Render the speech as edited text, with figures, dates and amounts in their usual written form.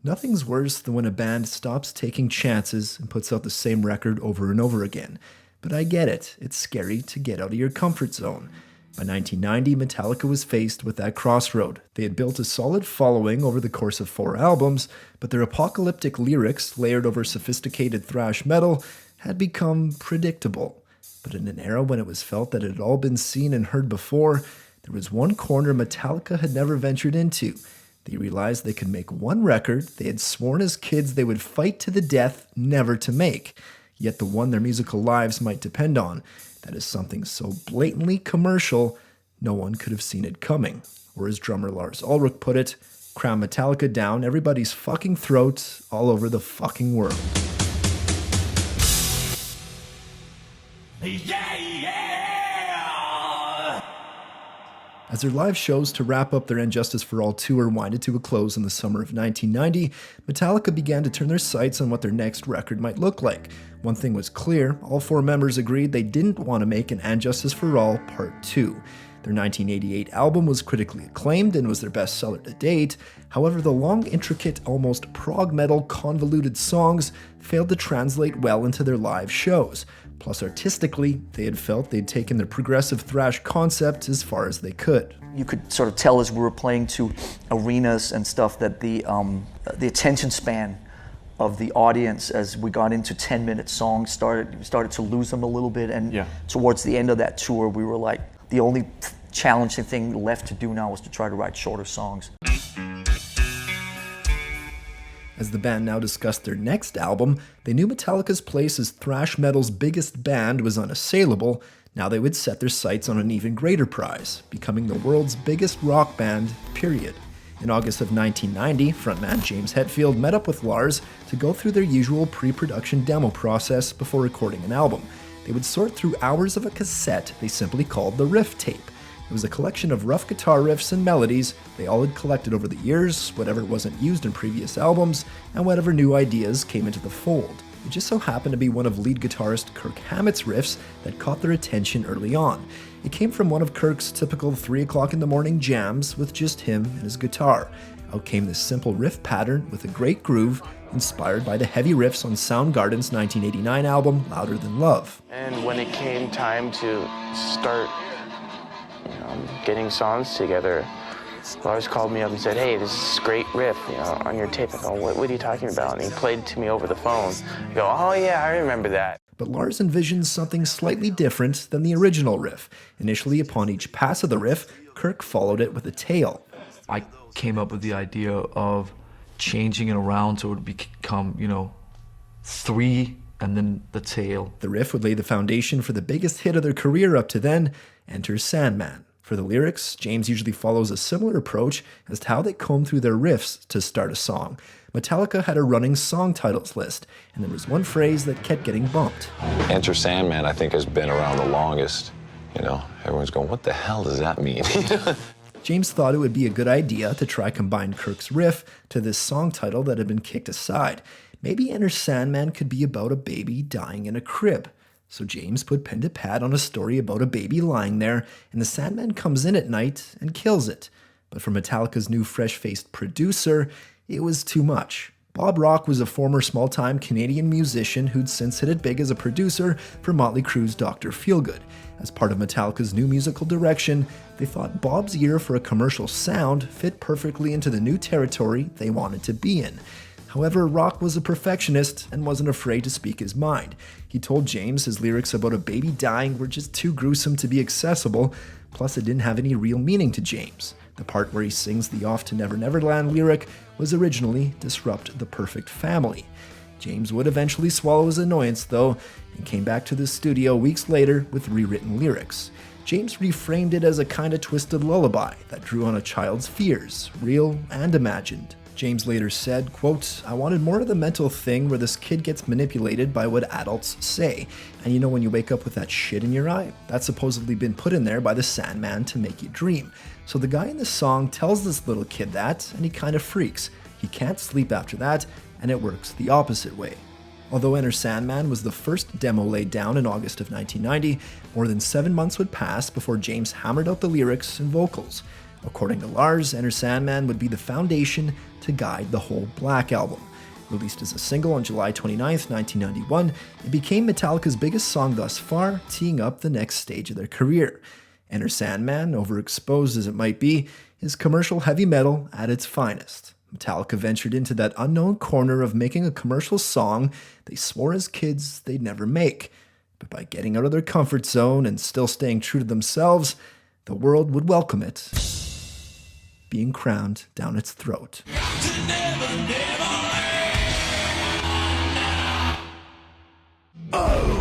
Nothing's worse than when a band stops taking chances and puts out the same record over and over again. But I get it, it's scary to get out of your comfort zone. By 1990, Metallica was faced with that crossroad. They had built a solid following over the course of 4 albums, but their apocalyptic lyrics, layered over sophisticated thrash metal, had become predictable. But in an era when it was felt that it had all been seen and heard before, there was one corner Metallica had never ventured into. They realized they could make one record they had sworn as kids they would fight to the death never to make, yet the one their musical lives might depend on. That is something so blatantly commercial, no one could have seen it coming. Or as drummer Lars Ulrich put it, cram Metallica down everybody's fucking throats all over the fucking world. Yeah, yeah! As their live shows to wrap up their And Justice for All tour winded to a close in the summer of 1990, Metallica began to turn their sights on what their next record might look like. One thing was clear, all 4 members agreed they didn't want to make an And Justice for All Part 2. Their 1988 album was critically acclaimed and was their best seller to date. However, the long, intricate, almost prog metal, convoluted songs failed to translate well into their live shows. Plus, artistically, they had felt they'd taken their progressive thrash concept as far as they could. You could sort of tell as we were playing to arenas and stuff that the attention span of the audience as we got into 10-minute songs started to lose them a little bit. And towards the end of that tour, we were like, the only challenging thing left to do now was to try to write shorter songs. As the band now discussed their next album, they knew Metallica's place as thrash metal's biggest band was unassailable. Now they would set their sights on an even greater prize, becoming the world's biggest rock band, period. In August of 1990, frontman James Hetfield met up with Lars to go through their usual pre-production demo process before recording an album. They would sort through hours of a cassette they simply called the riff tape. It was a collection of rough guitar riffs and melodies they all had collected over the years, whatever wasn't used in previous albums, and whatever new ideas came into the fold. It just so happened to be one of lead guitarist Kirk Hammett's riffs that caught their attention early on. It came from one of Kirk's typical 3 o'clock in the morning jams with just him and his guitar. Out came this simple riff pattern with a great groove, inspired by the heavy riffs on Soundgarden's 1989 album, Louder Than Love. And when it came time to start getting songs together, Lars called me up and said, "Hey, this is a great riff, on your tape." I go, what are you talking about? And he played it to me over the phone. I go, "Oh yeah, I remember that." But Lars envisioned something slightly different than the original riff. Initially, upon each pass of the riff, Kirk followed it with a tail. I came up with the idea of changing it around so it would become, 3 and then the tail. The riff would lay the foundation for the biggest hit of their career up to then, Enter Sandman. For the lyrics, James usually follows a similar approach as to how they comb through their riffs to start a song. Metallica had a running song titles list, and there was one phrase that kept getting bumped. Enter Sandman, I think, has been around the longest. Everyone's going, what the hell does that mean? James thought it would be a good idea to try combine Kirk's riff to this song title that had been kicked aside. Maybe Enter Sandman could be about a baby dying in a crib. So James put pen to pad on a story about a baby lying there, and the Sandman comes in at night and kills it. But for Metallica's new fresh-faced producer, it was too much. Bob Rock was a former small-time Canadian musician who'd since hit it big as a producer for Motley Crue's Dr. Feelgood. As part of Metallica's new musical direction, they thought Bob's ear for a commercial sound fit perfectly into the new territory they wanted to be in. However, Rock was a perfectionist and wasn't afraid to speak his mind. He told James his lyrics about a baby dying were just too gruesome to be accessible, plus it didn't have any real meaning to James. The part where he sings the Off to Never Never Land lyric was originally Disrupt the Perfect Family. James would eventually swallow his annoyance, though, and came back to the studio weeks later with rewritten lyrics. James reframed it as a kind of twisted lullaby that drew on a child's fears, real and imagined. James later said, quote, "I wanted more of the mental thing where this kid gets manipulated by what adults say. And when you wake up with that shit in your eye, that's supposedly been put in there by the Sandman to make you dream. So the guy in the song tells this little kid that, and he kind of freaks. He can't sleep after that, and it works the opposite way." Although Enter Sandman was the first demo laid down in August of 1990, more than 7 months would pass before James hammered out the lyrics and vocals. According to Lars, Enter Sandman would be the foundation to guide the whole Black Album. Released as a single on July 29, 1991, it became Metallica's biggest song thus far, teeing up the next stage of their career. Enter Sandman, overexposed as it might be, is commercial heavy metal at its finest. Metallica ventured into that unknown corner of making a commercial song they swore as kids they'd never make. But by getting out of their comfort zone and still staying true to themselves, the world would welcome it, being crowned down its throat. Oh!